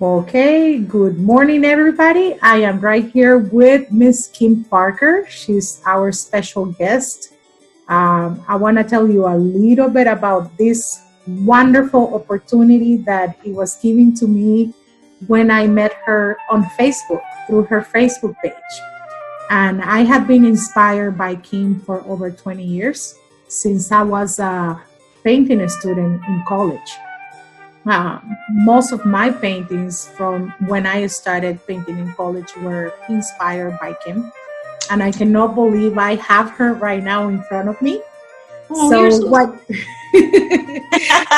Okay, good morning, everybody. I am right here with Miss Kim Parker. She's our special guest. I want to tell you a little bit about this wonderful opportunity that it was given to me when I met her on Facebook through her Facebook page. And I have been inspired by Kim for over 20 years since I was a painting student in college. Most of my paintings from when I started painting in college were inspired by Kim. And I cannot believe I have her right now in front of me. Oh, So you're so what?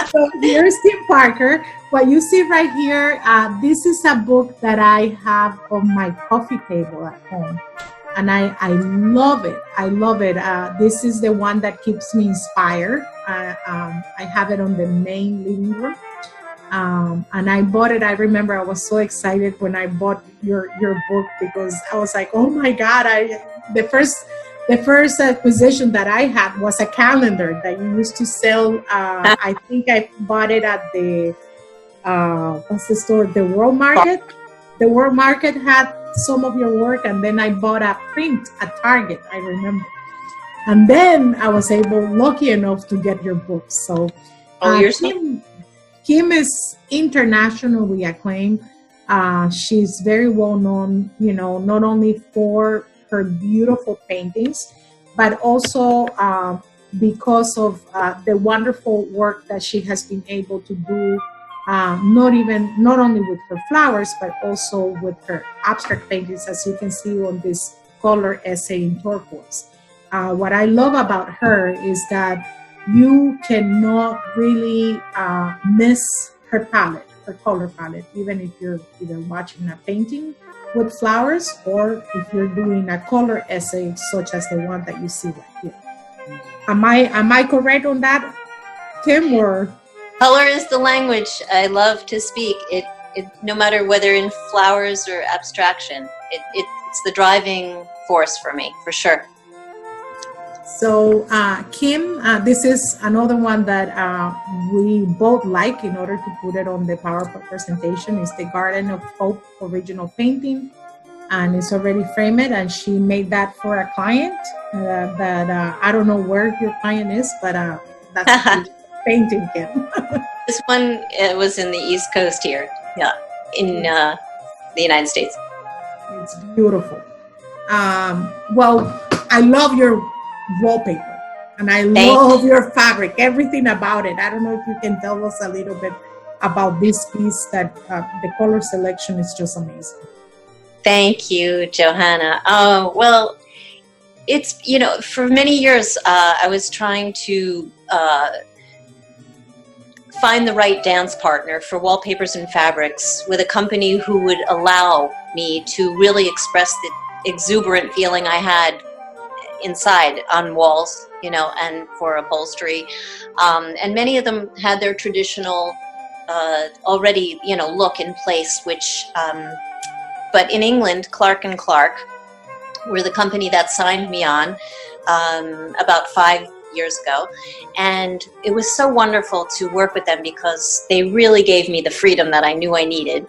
So here's Kim Parker. What you see right here, this is a book that I have on my coffee table at home, and I love it. I love it. This is the one that keeps me inspired. I have it on the main living room. And I bought it. I remember I was so excited when I bought your book because I was like, oh my God! The first acquisition that I had was a calendar that you used to sell. I think I bought it at the what's the store? The World Market. The World Market had some of your work, and then I bought a print at Target. I remember, and then I was lucky enough to get your book. So, you're Kim is internationally acclaimed. She's very well known, not only for her beautiful paintings, but also because of the wonderful work that she has been able to do, not only with her flowers, but also with her abstract paintings, as you can see on this color essay in turquoise. What I love about her is that you cannot really miss her palette, her color palette, even if you're either watching a painting with flowers or if you're doing a color essay such as the one that you see right here. Am I correct on that, Kim? Or color is the language I love to speak. It no matter whether in flowers or abstraction, it's the driving force for me, for sure. So, Kim, this is another one that we both like in order to put it on the PowerPoint presentation. It's the Garden of Hope original painting, and it's already framed, and she made that for a client that I don't know where your client is, but that's a painting, Kim. This one was in the East Coast here, in the United States. It's beautiful. Well, I love your wallpaper, and I love your fabric, everything about it. I don't know if you can tell us a little bit about this piece, that the color selection is just amazing. Thank you, Johanna. Oh, well, it's, for many years I was trying to find the right dance partner for wallpapers and fabrics with a company who would allow me to really express the exuberant feeling I had inside on walls, and for upholstery. And many of them had their traditional already, look in place, which, but in England, Clark & Clark were the company that signed me on about 5 years ago. And it was so wonderful to work with them because they really gave me the freedom that I knew I needed.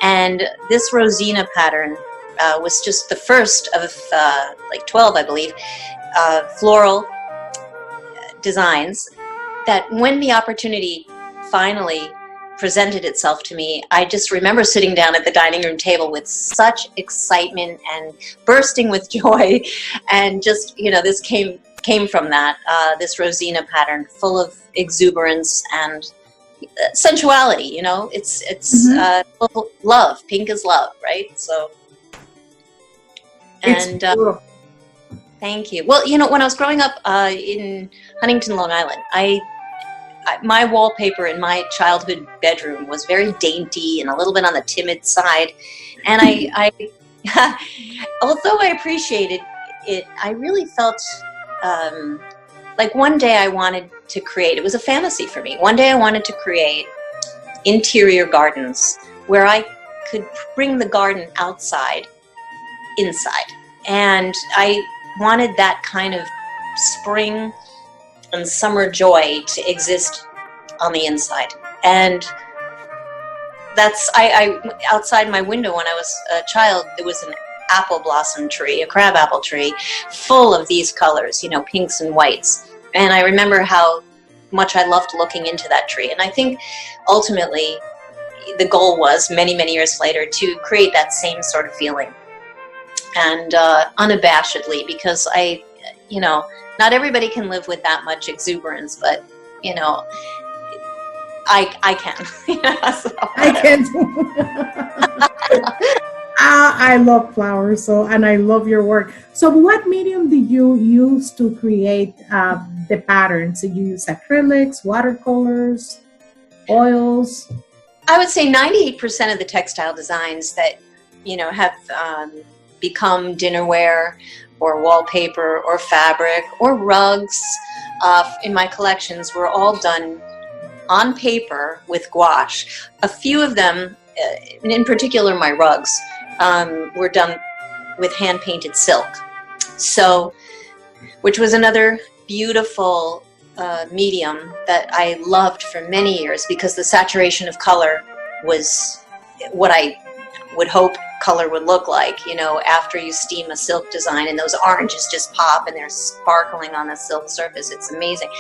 And this Rosina pattern was just the first of 12, I believe, floral designs that when the opportunity finally presented itself to me, I just remember sitting down at the dining room table with such excitement and bursting with joy. And just, this came from that, this Rosina pattern full of exuberance and sensuality, it's love. Pink is love, right? So. And thank you. Well, when I was growing up in Huntington, Long Island, my wallpaper in my childhood bedroom was very dainty and a little bit on the timid side. And I although I appreciated it, I really felt like one day I wanted to create, it was a fantasy for me. One day I wanted to create interior gardens where I could bring the garden outside inside. And I wanted that kind of spring and summer joy to exist on the inside. And I outside my window when I was a child, there was an apple blossom tree, a crab apple tree, full of these colors, pinks and whites. And I remember how much I loved looking into that tree. And I think ultimately the goal was many, many years later to create that same sort of feeling. And unabashedly, because not everybody can live with that much exuberance, but I can. So, I can. I love flowers, and I love your work. So, what medium did you use to create the patterns? Did you use acrylics, watercolors, oils? I would say 98% of the textile designs that have become dinnerware or wallpaper or fabric or rugs in my collections were all done on paper with gouache. A few of them, in particular my rugs, were done with hand-painted silk. So, which was another beautiful medium that I loved for many years because the saturation of color was what I would hope color would look like, after you steam a silk design and those oranges just pop and they're sparkling on a silk surface. It's amazing.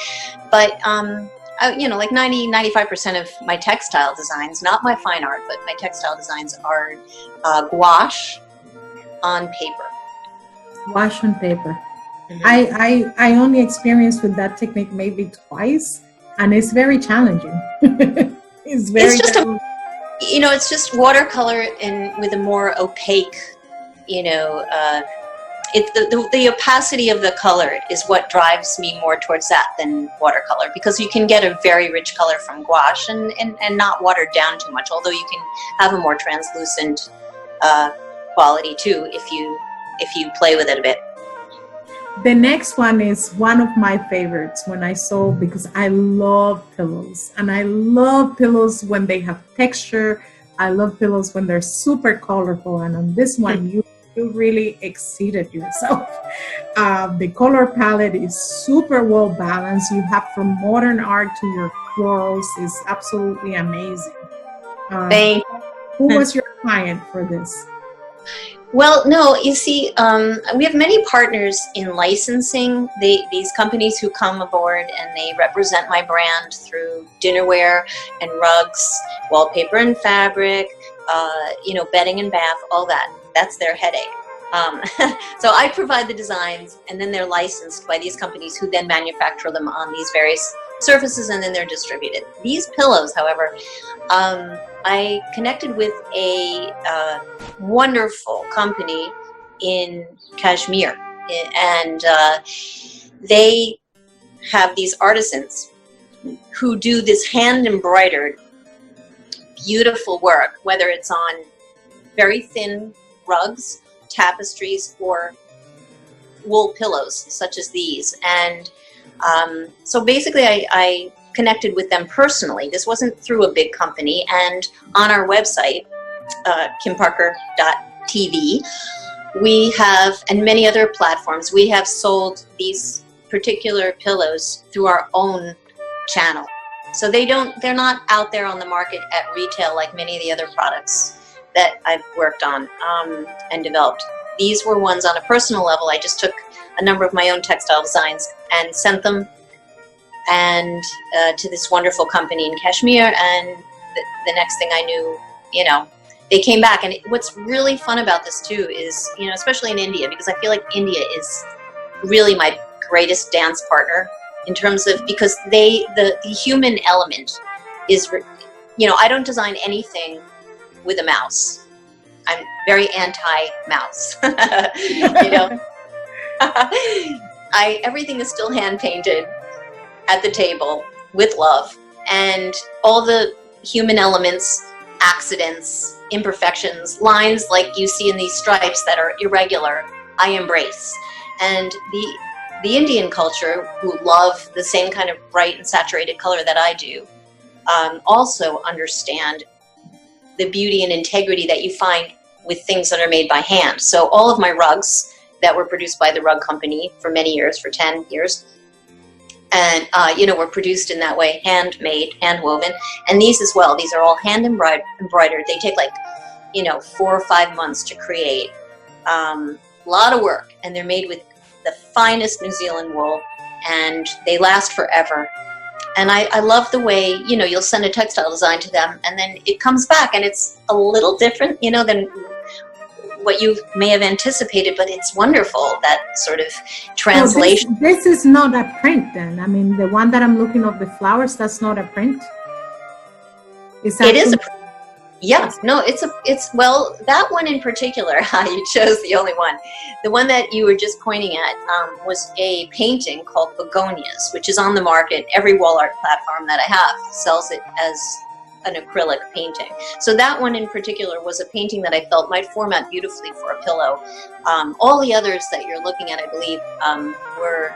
But, like 95% of my textile designs, not my fine art, but my textile designs are gouache on paper. Gouache on paper. Mm-hmm. I only experienced with that technique maybe twice, and it's very challenging. It's just watercolor with a more opaque, the opacity of the color is what drives me more towards that than watercolor, because you can get a very rich color from gouache and not watered down too much, although you can have a more translucent quality too if you play with it a bit. The next one is one of my favorites because I love pillows, and I love pillows when they have texture. I love pillows when they're super colorful, and on this one you really exceeded yourself. The color palette is super well balanced. You have from modern art to your florals is absolutely amazing. Thank you. Who was your client for this? Well, no, you see, we have many partners in licensing. These companies who come aboard and they represent my brand through dinnerware and rugs, wallpaper and fabric, bedding and bath, all that. That's their headache. So I provide the designs, and then they're licensed by these companies who then manufacture them on these various surfaces, and then they're distributed. These pillows, however, I connected with a wonderful company in Kashmir, and they have these artisans who do this hand-embroidered, beautiful work, whether it's on very thin rugs, tapestries, or wool pillows, such as these. And so basically I connected with them personally. This wasn't through a big company. And on our website, kimparker.tv, we have, and many other platforms, we have sold these particular pillows through our own channel. So they're not out there on the market at retail like many of the other products that I've worked on and developed. These were ones on a personal level. I just took a number of my own textile designs and sent them to this wonderful company in Kashmir, and the next thing I knew, they came back. And what's really fun about this too is, especially in India, because I feel like India is really my greatest dance partner in terms of, because the human element is, I don't design anything with a mouse. I'm very anti-mouse. Everything is still hand painted at the table with love, and all the human elements, accidents, imperfections, lines like you see in these stripes that are irregular, I embrace. And the Indian culture, who love the same kind of bright and saturated color that I do, also understand the beauty and integrity that you find with things that are made by hand. So all of my rugs that were produced by the rug company for many years, for 10 years, and were produced in that way, handmade, hand woven. And these as well, these are all hand embroidered. They take like 4 or 5 months to create. A lot of work, and they're made with the finest New Zealand wool, and they last forever. And I love the way, you'll send a textile design to them, and then it comes back and it's a little different, than what you may have anticipated, but it's wonderful, that sort of translation. So this is not a print then? I mean, the one that I'm looking of the flowers, that's not a print? It is a print. Yeah, no, well, that one in particular, you chose the only one. The one that you were just pointing at was a painting called Begonias, which is on the market. Every wall art platform that I have sells it as an acrylic painting. So that one in particular was a painting that I felt might format beautifully for a pillow. All the others that you're looking at, I believe, were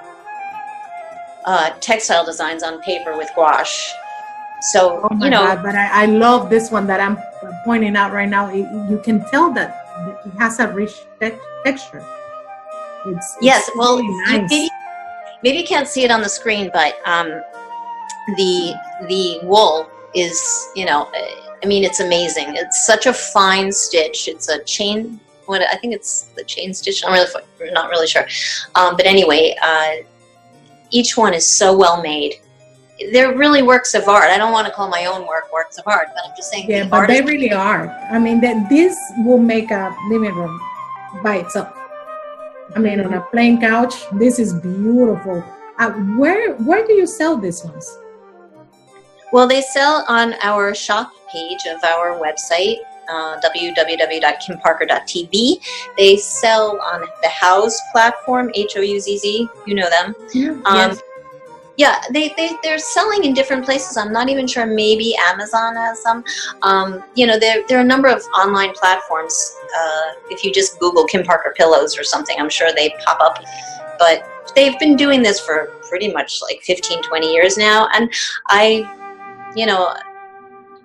textile designs on paper with gouache. So, oh my God, but I love this one that I'm pointing out right now. You can tell that it has a rich texture. Yes, well, really nice. maybe you can't see it on the screen, but the wool is, it's amazing. It's such a fine stitch. It's a chain. I think it's the chain stitch. I'm not really sure. But anyway, each one is so well made. They're really works of art. I don't want to call my own works of art, but I'm just saying. Yeah, but they really are. I mean, this will make a living room by itself. I mean, on a plain couch, this is beautiful. Where do you sell these ones? Well, they sell on our shop page of our website, www.kimparker.tv. They sell on the Houzz platform, Houzz. You know them. Yes. Yeah, they're selling in different places. I'm not even sure. Maybe Amazon has some. There are a number of online platforms. If you just Google Kim Parker pillows or something, I'm sure they pop up. But they've been doing this for pretty much like 15, 20 years now. And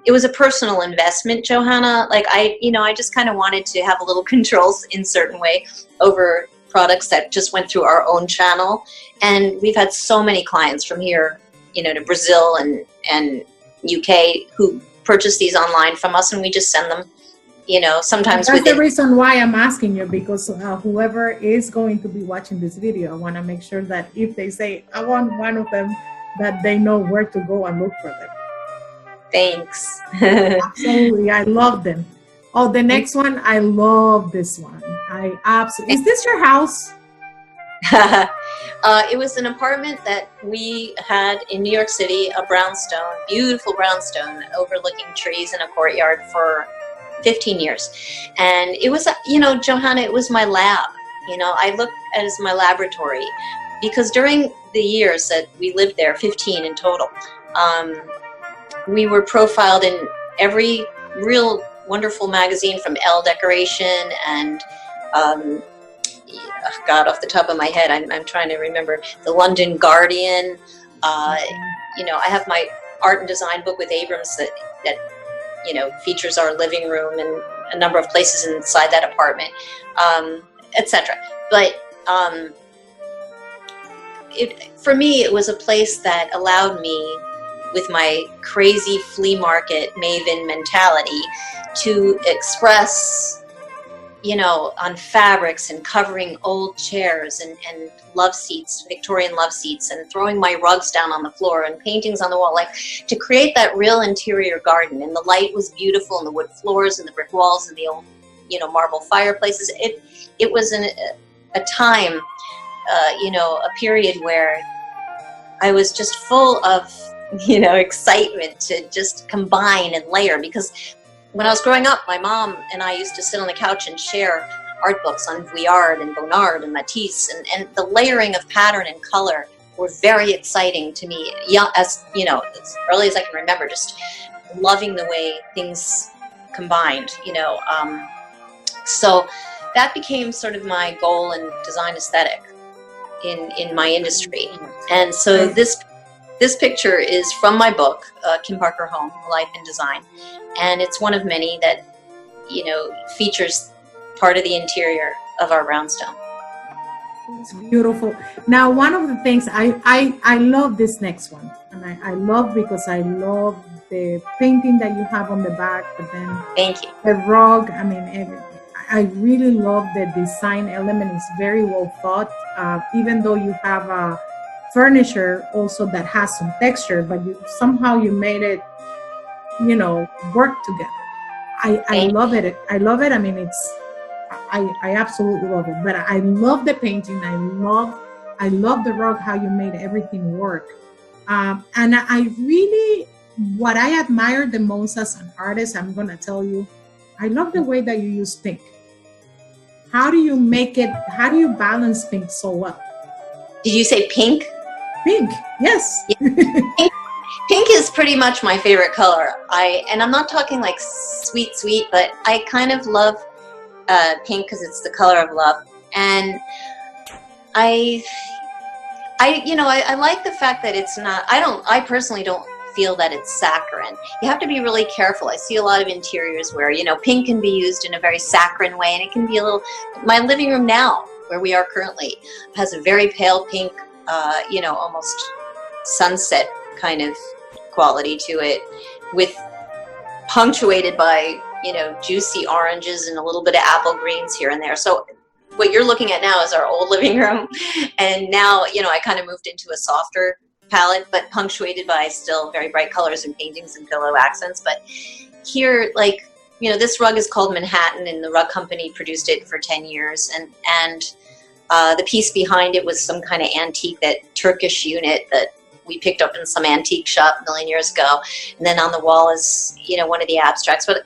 it was a personal investment, Johanna. Like I just kind of wanted to have a little controls in certain way over products that just went through our own channel. And we've had so many clients from here, to Brazil and UK who purchase these online from us, and we just send them, sometimes. That's the reason why I'm asking you, because whoever is going to be watching this video, I want to make sure that if they say, I want one of them, that they know where to go and look for them. Thanks. Absolutely. I love them. Oh, the next one, I love this one. Is this your house? It was an apartment that we had in New York City, a brownstone, beautiful brownstone overlooking trees in a courtyard for 15 years. And it was, Johanna, it was my lab. I looked at it as my laboratory, because during the years that we lived there, 15 in total, we were profiled in every real wonderful magazine, from Elle Decoration and God, off the top of my head, I'm trying to remember, the London Guardian. I have my art and design book with Abrams that features our living room and a number of places inside that apartment, etc. But for me, it was a place that allowed me, with my crazy flea market maven mentality, to express, on fabrics and covering old chairs and love seats, Victorian love seats, and throwing my rugs down on the floor and paintings on the wall, like to create that real interior garden. And the light was beautiful, and the wood floors and the brick walls and the old, marble fireplaces. It was a time, a period where I was just full of, excitement to just combine and layer, because when I was growing up, my mom and I used to sit on the couch and share art books on Vuillard and Bonnard and Matisse, and the layering of pattern and color were very exciting to me. As early as I can remember, just loving the way things combined. So that became sort of my goal and design aesthetic in my industry. And so this picture is from my book, Kim Parker Home, Life and Design. And it's one of many that, features part of the interior of our brownstone. It's beautiful. Now, one of the things I love this next one, and I love because I love the painting that you have on the back, but then Thank you. the rug. I mean, I really love the design element. It's very well thought. Even though you have a furniture also that has some texture, but you made it, work together. I Thank love it. I love it. I mean, I absolutely love it. But I love the painting. I love the rug, how you made everything work. And I really, what I admire the most as an artist, I'm gonna tell you, I love the way that you use pink. How do you make it? How do you balance pink so well? Did you say pink? Pink, yes. Yeah. Pink is pretty much my favorite color. And I'm not talking like sweet, but I kind of love pink because it's the color of love. And I like the fact that it's not, I personally don't feel that it's saccharine. You have to be really careful. I see a lot of interiors where, pink can be used in a very saccharine way, and it can be a little, my living room now, where we are currently, has a very pale pink, almost sunset kind of quality to it, with punctuated by, juicy oranges and a little bit of apple greens here and there. So what you're looking at now is our old living room. And now, I kind of moved into a softer palette, but punctuated by still very bright colors and paintings and pillow accents. But here, this rug is called Manhattan, and the rug company produced it for 10 years. And the piece behind it was some kind of antique, that Turkish unit that we picked up in some antique shop a million years ago. And then on the wall is, one of the abstracts. But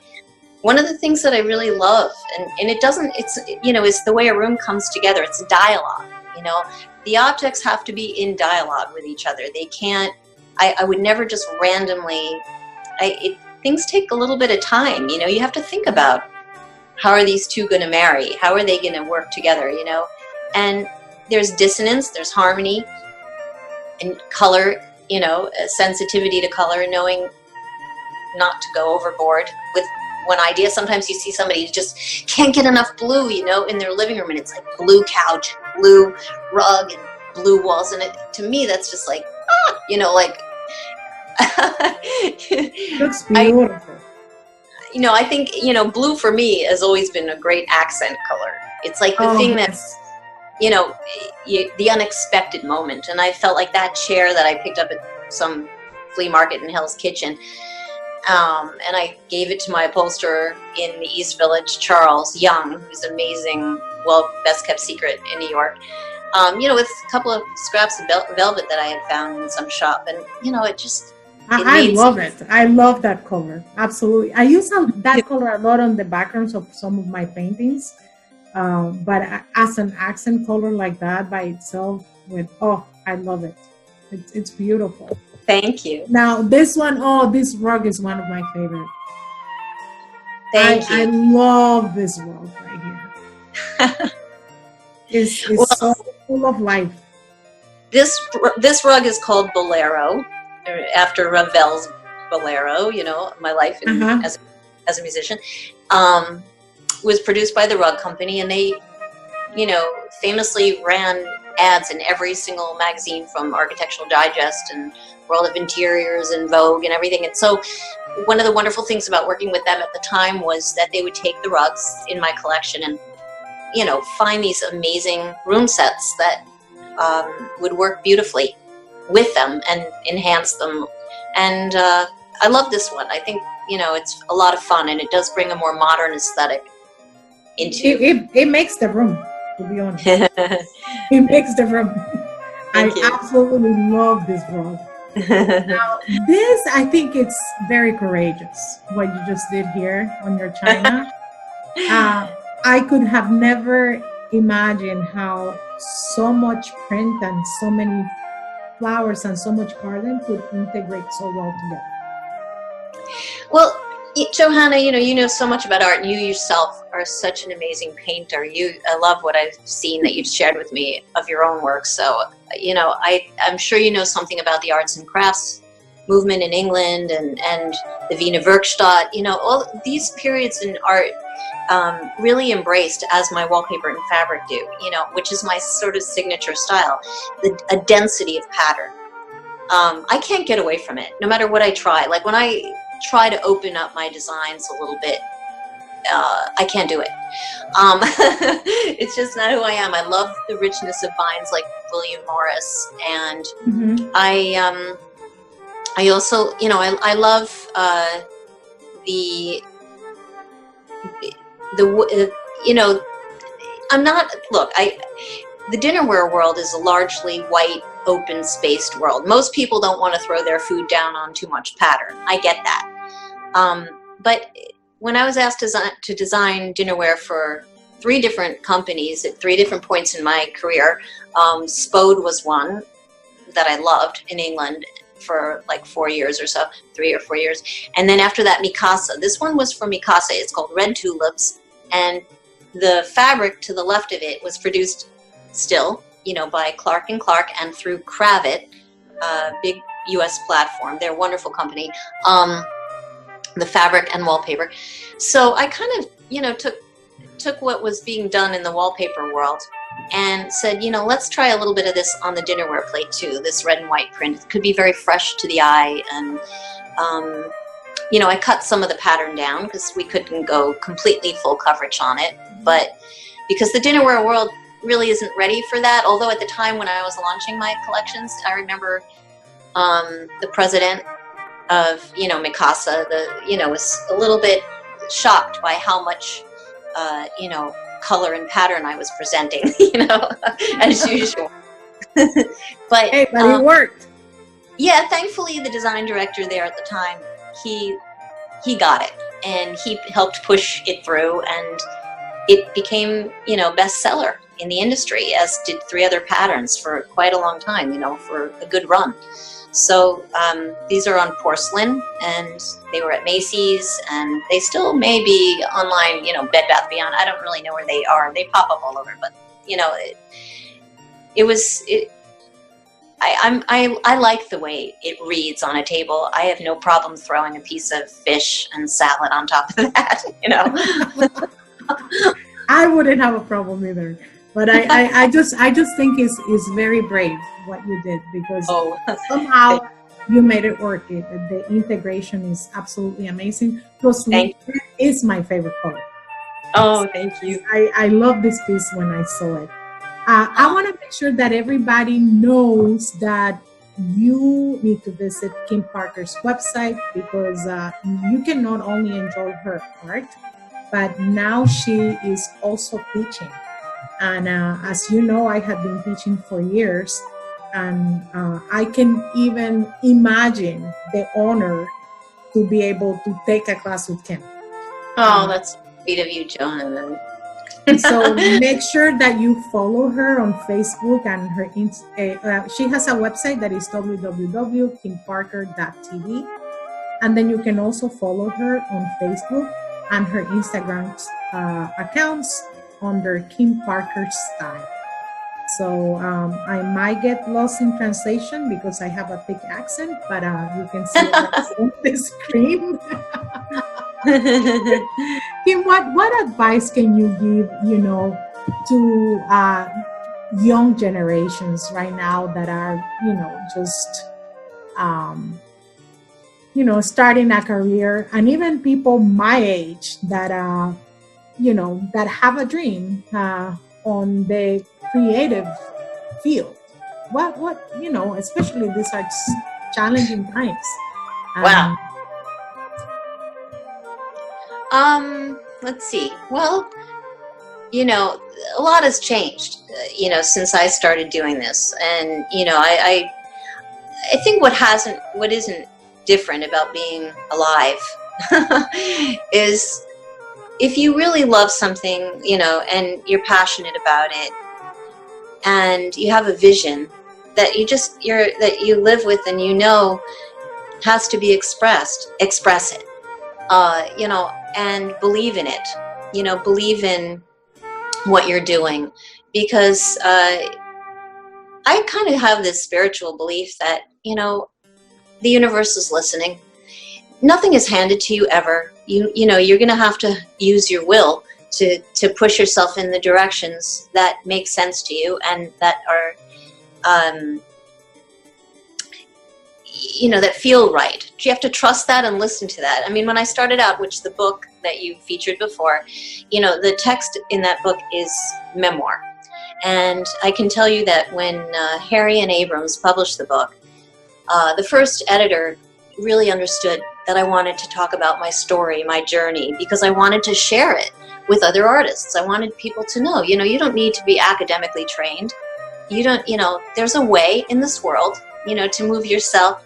one of the things that I really love, and it's the way a room comes together. It's a dialogue, The objects have to be in dialogue with each other. They can't, I would never just randomly, things take a little bit of time, You have to think about, how are these two going to marry? How are they going to work together, And there's dissonance, there's harmony, and color, a sensitivity to color, knowing not to go overboard with one idea. Sometimes you see somebody who just can't get enough blue, in their living room, and it's like blue couch, blue rug, and blue walls. And to me, that's just like, Looks beautiful. I think, blue for me has always been a great accent color. It's like the thing that's, the unexpected moment. And I felt like that chair that I picked up at some flea market in Hell's Kitchen, and I gave it to my upholsterer in the East Village, Charles Young, who's amazing, best kept secret in New York, with a couple of scraps of velvet that I had found in some shop. And, it just... I love it. I love that color. Absolutely. I use that color a lot on the backgrounds of some of my paintings. But as an accent color like that by itself, I love it. It's beautiful. Thank you. Now this rug is one of my favorite. Thank you. I love this rug right here. It's so full of life. This rug is called Bolero, after Ravel's Bolero. My life as a musician. Was produced by the rug company, and they, famously ran ads in every single magazine, from Architectural Digest and World of Interiors and Vogue and everything. And so one of the wonderful things about working with them at the time was that they would take the rugs in my collection and, find these amazing room sets that would work beautifully with them and enhance them. And I love this one. I think, it's a lot of fun, and it does bring a more modern aesthetic into it makes the room, to be honest. It makes the room. I absolutely love this rug. Now this, I think it's very courageous what you just did here on your china. I could have never imagined how so much print and so many flowers and so much garden could integrate so well together. Well, Johanna, you know so much about art, and you yourself are such an amazing painter. I love what I've seen that you've shared with me of your own work. So, I'm sure you know something about the arts and crafts movement in England and the Wiener Werkstatt. All these periods in art really embraced as my wallpaper and fabric do, which is my sort of signature style, a density of pattern. I can't get away from it, no matter what I try. Like when I try to open up my designs a little bit, I can't do it. It's just not who I am. I love the richness of binds like William Morris, and I also, I love the I'm not, the dinnerware world is a largely white, open spaced world. Most people don't want to throw their food down on too much pattern. I get that. But when I was asked to design dinnerware for 3 different companies at 3 different points in my career, Spode was one that I loved in England for like 4 years or so, 3 or 4 years. And then after that, Mikasa. This one was from Mikasa. It's called Red Tulips. And the fabric to the left of it was produced still, by Clark & Clark and through Kravet, a big U.S. platform. They're a wonderful company. The fabric and wallpaper. So I kind of, took what was being done in the wallpaper world and said, let's try a little bit of this on the dinnerware plate too, this red and white print. It could be very fresh to the eye. And, I cut some of the pattern down because we couldn't go completely full coverage on it. But because the dinnerware world really isn't ready for that, although at the time when I was launching my collections, I remember the president of, Mikasa, was a little bit shocked by how much, color and pattern I was presenting, as usual. But it worked. Yeah, thankfully the design director there at the time, he got it, and he helped push it through, and it became, bestseller in the industry, as did 3 other patterns for quite a long time, for a good run. So these are on porcelain, and they were at Macy's, and they still may be online, Bed Bath Beyond. I don't really know where they are. They pop up all over, but I like the way it reads on a table. I have no problem throwing a piece of fish and salad on top of that, I wouldn't have a problem either. But I just think it's very brave what you did, because somehow you made it work. The integration is absolutely amazing. Plus, red is my favorite color. Oh, thank you. I love this piece when I saw it. I want to make sure that everybody knows that you need to visit Kim Parker's website, because you can not only enjoy her art, but now she is also teaching. And as you know, I have been teaching for years, and I can even imagine the honor to be able to take a class with Kim. Oh, that's sweet of you, Johanna. So make sure that you follow her on Facebook, and her she has a website that is www.kimparker.tv, and then you can also follow her on Facebook and her Instagram accounts under Kim Parker Style. So I might get lost in translation because I have a thick accent, but you can see it on the screen. Kim, what advice can you give, to young generations right now that are, just, starting a career, and even people my age that, that have a dream on the creative field? What, especially these are challenging times. Wow. Let's see. Well, a lot has changed, since I started doing this. And, I think what isn't different about being alive is if you really love something, and you're passionate about it, and you have a vision that that you live with, and has to be expressed, express it. And believe in it, believe in what you're doing, because I kind of have this spiritual belief that, the universe is listening. Nothing is handed to you ever. you know, you're going to have to use your will to push yourself in the directions that make sense to you and that are, you know, that feel right. You have to trust that and listen to that. I mean, when I started out, which the book that you featured before, you know, the text in that book is memoir. And I can tell you that when Harry and Abrams published the book, the first editor really understood that I wanted to talk about my story, my journey, because I wanted to share it with other artists. I wanted people to know, you know, you don't need to be academically trained. You don't, you know, there's a way in this world, you know, to move yourself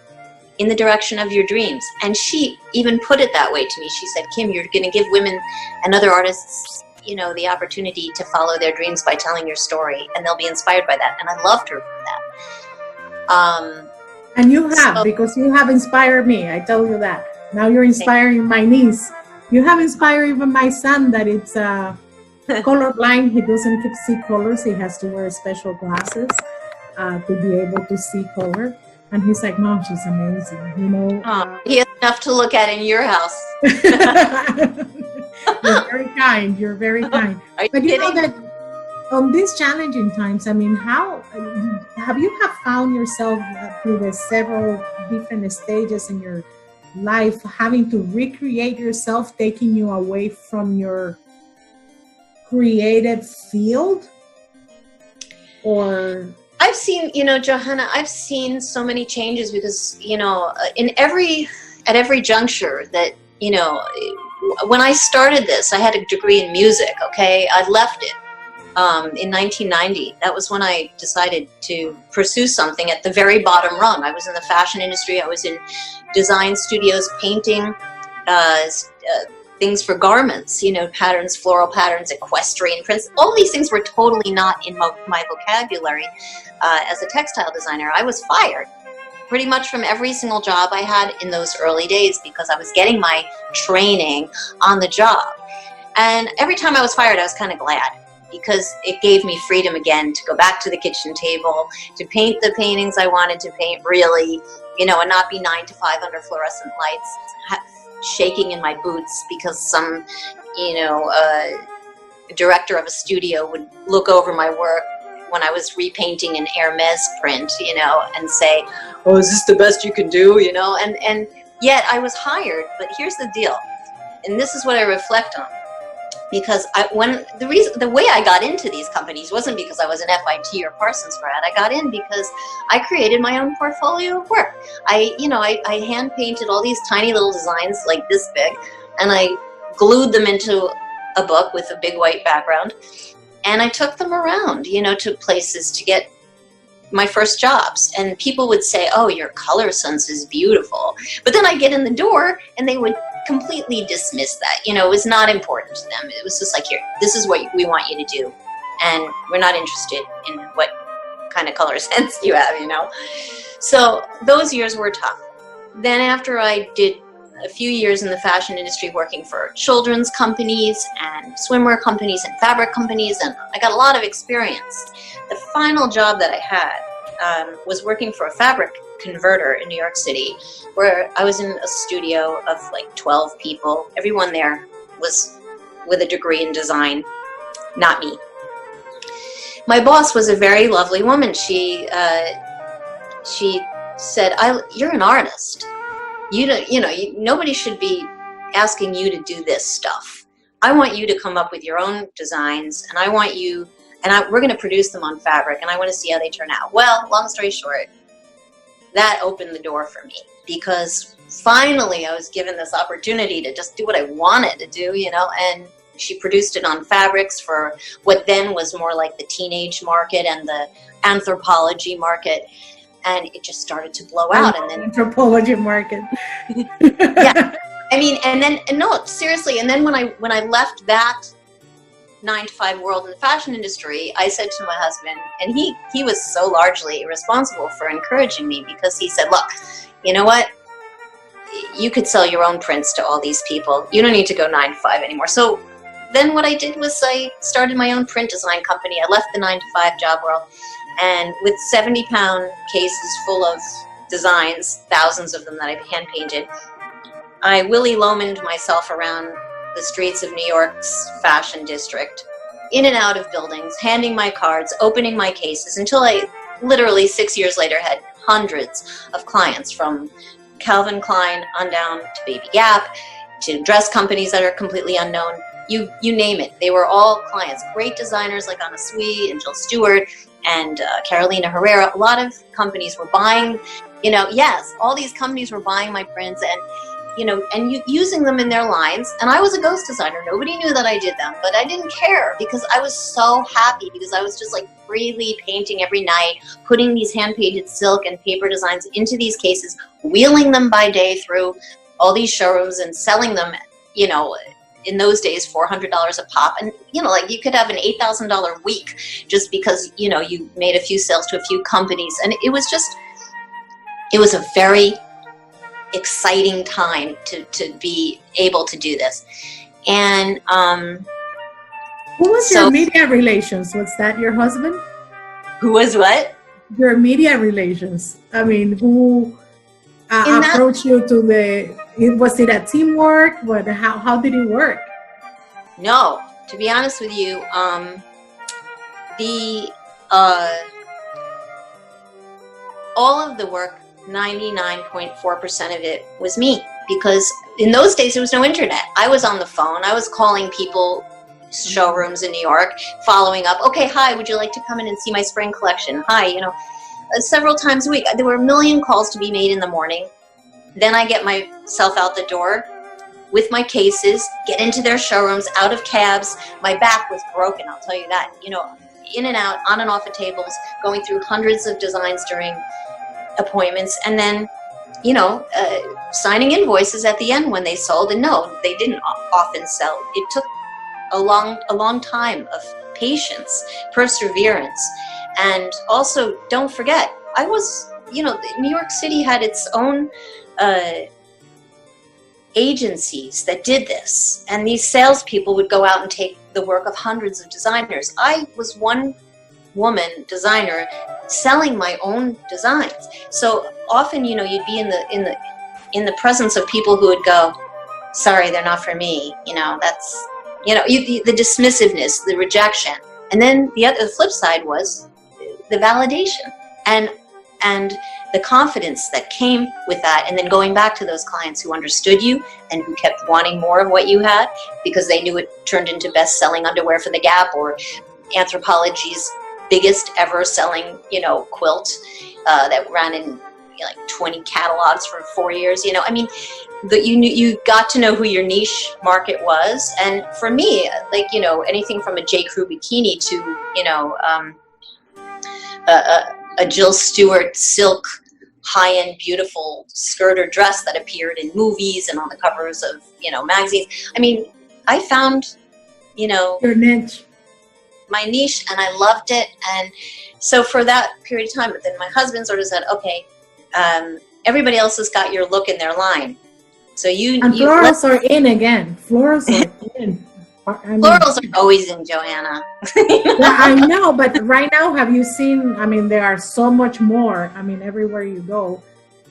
in the direction of your dreams. And she even put it that way to me. She said, Kim, you're going to give women and other artists, you know, the opportunity to follow their dreams by telling your story, and they'll be inspired by that. And I loved her for that. And you have, because you have inspired me. I tell you that. Now you're inspiring my niece. You have inspired even my son, that it's colorblind. He doesn't see colors. He has to wear special glasses to be able to see color. And he's like, Mom, she's amazing. You know, he has enough to look at in your house. You're very kind. You're very kind. But you know that on these challenging times, I mean, how have you found yourself through the several different stages in your life having to recreate yourself, taking you away from your creative field? Or I've seen, you know, Johanna, I've seen so many changes because, you know, at every juncture that, you know, when I started this, I had a degree in music, okay? I left it in 1990. That was when I decided to pursue something at the very bottom rung. I was in the fashion industry. I was in design studios, painting things for garments, you know, patterns, floral patterns, equestrian prints. All these things were totally not in my vocabulary as a textile designer. I was fired pretty much from every single job I had in those early days because I was getting my training on the job. And every time I was fired, I was kind of glad because it gave me freedom again to go back to the kitchen table, to paint the paintings I wanted to paint really, you know, and not be 9 to 5 under fluorescent lights, shaking in my boots because some, you know, director of a studio would look over my work when I was repainting an Hermes print, you know, and say, oh, is this the best you can do, you know? And yet I was hired, but here's the deal, and this is what I reflect on. Because the way I got into these companies wasn't because I was an FIT or Parsons grad. I got in because I created my own portfolio of work. I hand painted all these tiny little designs like this big, and I glued them into a book with a big white background, and I took them around, you know, to places to get my first jobs. And people would say, oh, your color sense is beautiful. But then I get in the door and they would completely dismiss that. You know, it was not important to them. It was just like, here, this is what we want you to do. And we're not interested in what kind of color sense you have, you know. So those years were tough. Then after I did a few years in the fashion industry working for children's companies and swimwear companies and fabric companies, and I got a lot of experience. The final job that I had was working for a fabric converter in New York City, where I was in a studio of like 12 people. Everyone there was with a degree in design, not me. My boss was a very lovely woman. She said, "You're an artist. Nobody should be asking you to do this stuff. I want you to come up with your own designs, and I want you, we're going to produce them on fabric, and I want to see how they turn out." Well, long story short, that opened the door for me because finally I was given this opportunity to just do what I wanted to do, you know, and she produced it on fabrics for what then was more like the teenage market and the anthropology market. And it just started to blow out. And then anthropology market. Yeah. I mean, and no, seriously. And then when I left that 9-to-5 world in the fashion industry, I said to my husband, and he was so largely responsible for encouraging me, because he said, look, you know what? You could sell your own prints to all these people. You don't need to go 9-to-5 anymore. So then what I did was I started my own print design company. I left the 9-to-5 job world. And with 70-pound cases full of designs, thousands of them that I've hand-painted, I Willy Lomaned myself around the streets of New York's fashion district, in and out of buildings, handing my cards, opening my cases, until I literally 6 years later had hundreds of clients, from Calvin Klein on down to Baby Gap, to dress companies that are completely unknown. You name it. They were all clients. Great designers like Anna Sui and Jill Stewart and Carolina Herrera. A lot of companies were buying, yes, all these companies were buying my prints and using them in their lines. And I was a ghost designer. Nobody knew that I did them, but I didn't care because I was so happy, because I was just like freely painting every night, putting these hand-painted silk and paper designs into these cases, wheeling them by day through all these showrooms and selling them, in those days, $400 a pop. And, like you could have an $8,000 week just because, you made a few sales to a few companies. And it was a very exciting time to be able to do this. And who was your media relations? Was that your husband? Who was what? Your media relations. I mean, who approached you to was it a teamwork? How did it work? No, to be honest with you, all of the work, 99.4% of it was me, because in those days there was no internet. I was on the phone. I was calling people, showrooms in New York, following up. Okay, hi, would you like to come in and see my spring collection? Hi, several times a week. There were a million calls to be made in the morning. Then I get myself out the door with my cases, get into their showrooms, out of cabs. My back was broken, I'll tell you that. In and out, on and off of tables, going through hundreds of designs during appointments, and then signing invoices at the end when they sold. And no, they didn't often sell. It took a long time of patience, perseverance. And also, don't forget, I was, New York City had its own agencies that did this, and these salespeople would go out and take the work of hundreds of designers. I was one woman designer selling my own designs. So often, you'd be in the presence of people who would go, "Sorry, they're not for me." That's the dismissiveness, the rejection, and then the flip side was the validation and the confidence that came with that, and then going back to those clients who understood you and who kept wanting more of what you had because they knew it turned into best-selling underwear for the Gap or Anthropologie's biggest ever selling, quilt that ran in like 20 catalogs for 4 years. You got to know who your niche market was. And for me, anything from a J. Crew bikini to, a Jill Stewart silk high-end beautiful skirt or dress that appeared in movies and on the covers of, magazines. I found, your niche. My niche, and I loved it. And so for that period of time, but then my husband sort of said, okay, everybody else has got your look in their line. So florals are in again. Florals are in. Florals are always in, Johanna. Yeah, I know, but right now, have you seen, there are so much more. Everywhere you go.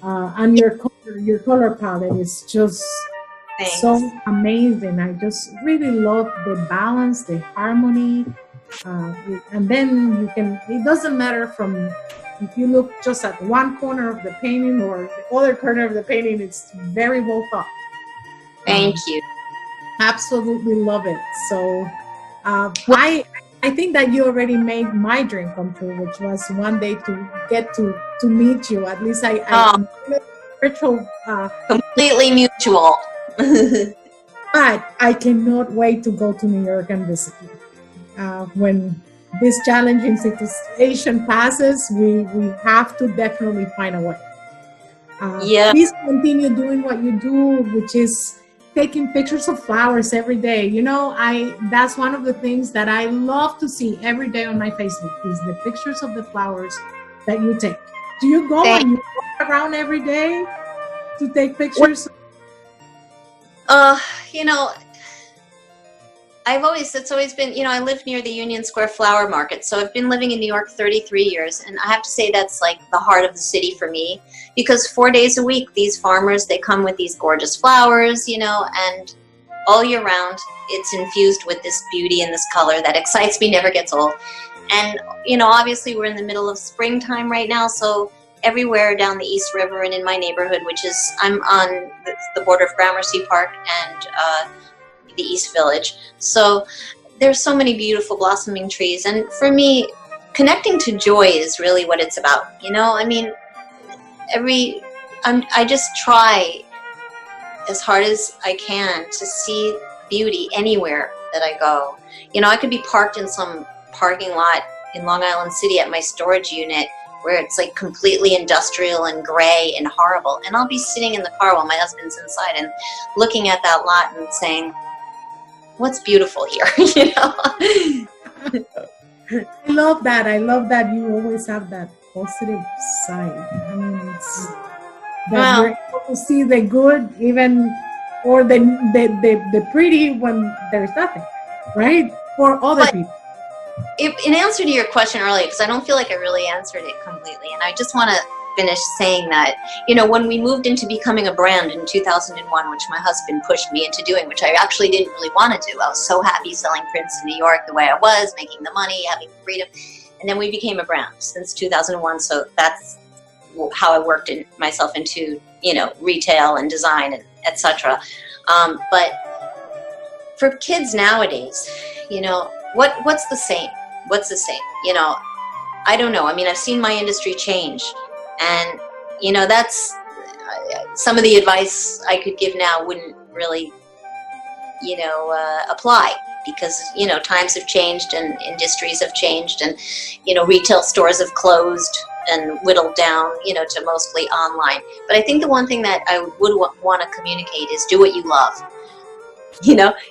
And your color palette is just so amazing. I just really love the balance, the harmony. And then it doesn't matter if you look just at one corner of the painting or the other corner of the painting, it's very well thought. Thank you. Absolutely love it. So I think that you already made my dream come true, which was one day to get to meet you. At least I virtual completely mutual. But I cannot wait to go to New York and visit you. When this challenging situation passes, we have to definitely find a way. Please continue doing what you do, which is taking pictures of flowers every day. That's one of the things that I love to see every day on my Facebook is the pictures of the flowers that you take. Do you go and you walk around every day to take pictures? It's always been, I live near the Union Square Flower Market, so I've been living in New York 33 years, and I have to say that's like the heart of the city for me, because 4 days a week, these farmers, they come with these gorgeous flowers, and all year round, it's infused with this beauty and this color that excites me, never gets old. And, obviously we're in the middle of springtime right now, so everywhere down the East River and in my neighborhood, I'm on the border of Gramercy Park and the East Village. So there's so many beautiful blossoming trees. And for me, connecting to joy is really what it's about. I just try as hard as I can to see beauty anywhere that I go. I could be parked in some parking lot in Long Island City at my storage unit where it's like completely industrial and gray and horrible. And I'll be sitting in the car while my husband's inside and looking at that lot and saying, what's beautiful here? I love that. I love that you always have that positive side. I mean, it's that you're able to see the good, even, or the pretty when there's nothing, right? For other people. In answer to your question earlier, because I don't feel like I really answered it completely, and I just want to finish saying that, when we moved into becoming a brand in 2001, which my husband pushed me into doing, which I actually didn't really want to do. I was so happy selling prints in New York the way I was, making the money, having the freedom. And then we became a brand since 2001. So that's how I worked myself into, retail and design and etc. But for kids nowadays, what's the same? What's the same? I don't know. I mean, I've seen my industry change, and that's some of the advice I could give now wouldn't really apply, because times have changed and industries have changed, and retail stores have closed and whittled down to mostly online. But I think the one thing that I would want to communicate is do what you love,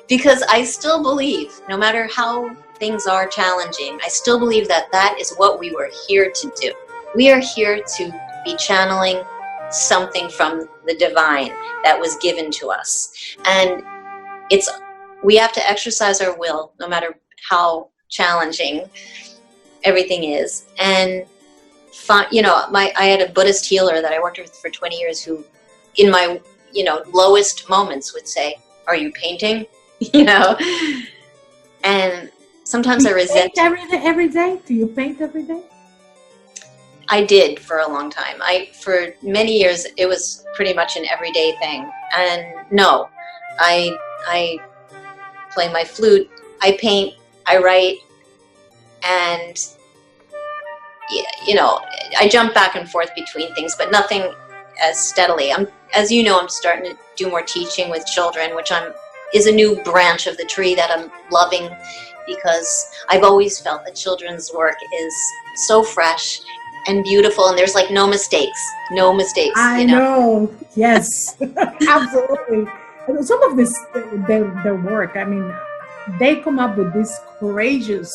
because I still believe, no matter how things are challenging, I still believe that is what we were here to do. We are here to be channeling something from the divine that was given to us. And we have to exercise our will, no matter how challenging everything is. And I had a Buddhist healer that I worked with for 20 years who, in my, lowest moments would say, "Are you painting?" And sometimes I resent. Every day? Do you paint every day? I did for a long time. For many years, it was pretty much an everyday thing. And no, I play my flute, I paint, I write, and I jump back and forth between things, but nothing as steadily. I'm starting to do more teaching with children, which is a new branch of the tree that I'm loving, because I've always felt that children's work is so fresh and beautiful, and there's like no mistakes. I know. Yes, absolutely. Some of their work, I mean, they come up with these courageous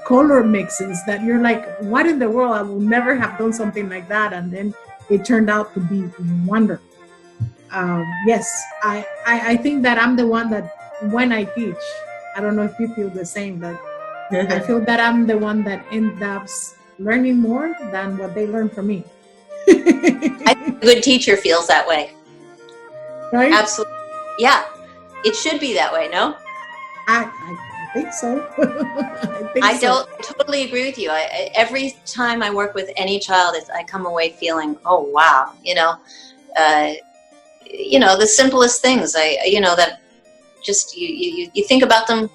color mixes that you're like, what in the world? I will never have done something like that. And then it turned out to be wonderful. Yes, I think that I'm the one that, when I teach, I don't know if you feel the same, but I feel that I'm the one that ends up learning more than what they learn from me. I think a good teacher feels that way. Right? Absolutely. Yeah. It should be that way, no? I think so. I totally agree with you. Every time I work with any child, I come away feeling, oh, wow, the simplest things, that just, you think about them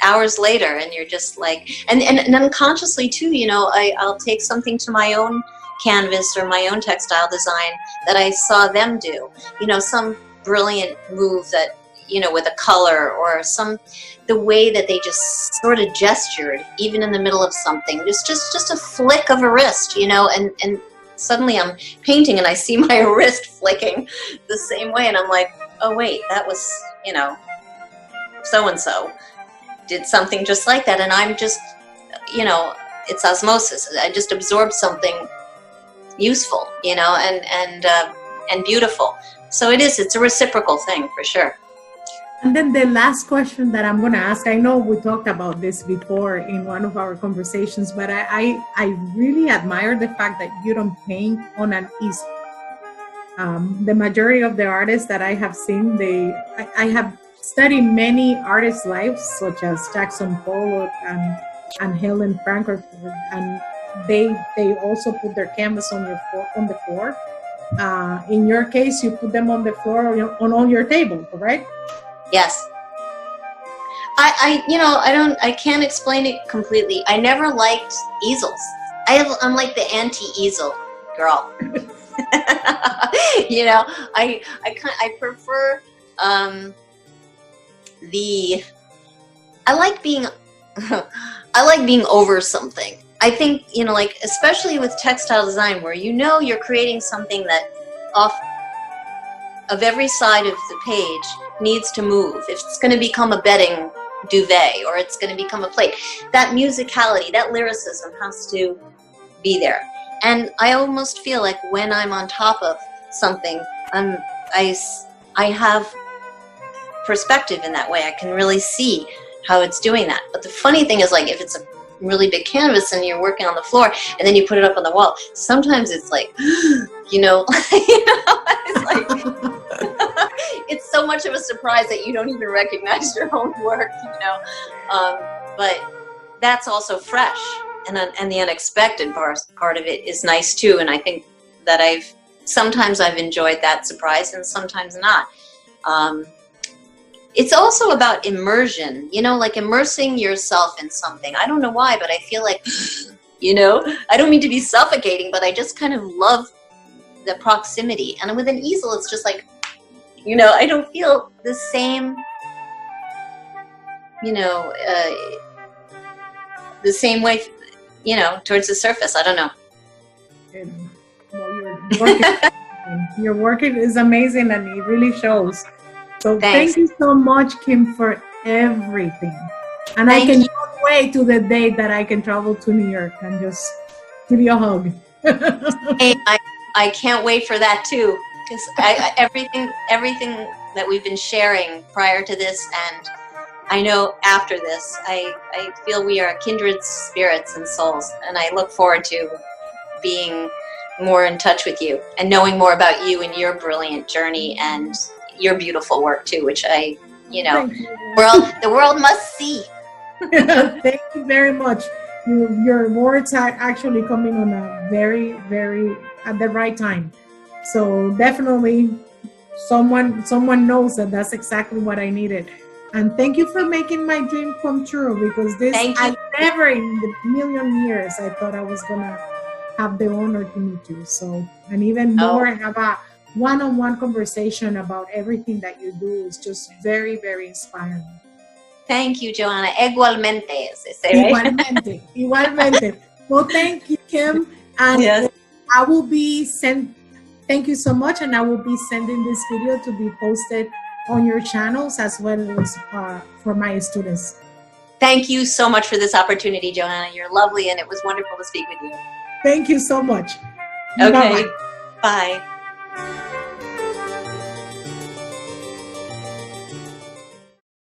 hours later, and you're just like, and unconsciously too, I'll take something to my own canvas or my own textile design that I saw them do, some brilliant move that, with a color, or the way that they just sort of gestured, even in the middle of something, just a flick of a wrist, and suddenly I'm painting and I see my wrist flicking the same way, and I'm like, oh wait, that was, so-and-so did something just like that, and I'm just, it's osmosis. I just absorbed something useful, and beautiful. So it's a reciprocal thing for sure. And then the last question that I'm going to ask, I know we talked about this before in one of our conversations, but I really admire the fact that you don't paint on an easel. The majority of the artists that I have seen, I have studied many artists' lives, such as Jackson Pollock and Helen Frankfurt, and they also put their canvas on the floor. In your case, you put them on the floor on all your table, correct? Yes. I can't explain it completely. I never liked easels. I'm like the anti-easel girl. I prefer I like being I like being over something. I think, like especially with textile design where you're creating something that off of every side of the page needs to move. If it's going to become a bedding duvet or it's going to become a plate, that musicality, that lyricism has to be there. And I almost feel like when I'm on top of something, I have perspective in that way. I can really see how it's doing that. But the funny thing is, like, if it's a really big canvas and you're working on the floor and then you put it up on the wall, sometimes it's like, it's like, it's so much of a surprise that you don't even recognize your own work, but that's also fresh. And the unexpected part of it is nice too. And I think that sometimes I've enjoyed that surprise and sometimes not. It's also about immersion, like immersing yourself in something. I don't know why, but I feel like, I don't mean to be suffocating, but I just kind of love the proximity. And with an easel, it's just like, I don't feel the same, the same way, towards the surface. I don't know. Well, your work is amazing and it really shows. So Thanks. Thank you so much, Kim, for everything. And I cannot wait to the day that I can travel to New York and just give you a hug. Hey, I can't wait for that too, because everything that we've been sharing prior to this, and I know after this, I feel we are kindred spirits and souls, and I look forward to being more in touch with you and knowing more about you and your brilliant journey and your beautiful work too, which the world must see. Thank you very much. Your words are actually coming on a very, very at the right time. So definitely someone knows that that's exactly what I needed. And thank you for making my dream come true, because I never in the million years I thought I was gonna have the honor to meet you. So, and even more have a one-on-one conversation about everything that you do is just very, very inspiring. Thank you, Johanna. Igualmente, right? Igualmente. Well, thank you, Kim. And yes. I will be thank you so much. And I will be sending this video to be posted on your channels as well as for my students. Thank you so much for this opportunity, Johanna. You're lovely, and it was wonderful to speak with you. Thank you so much. Okay. Bye.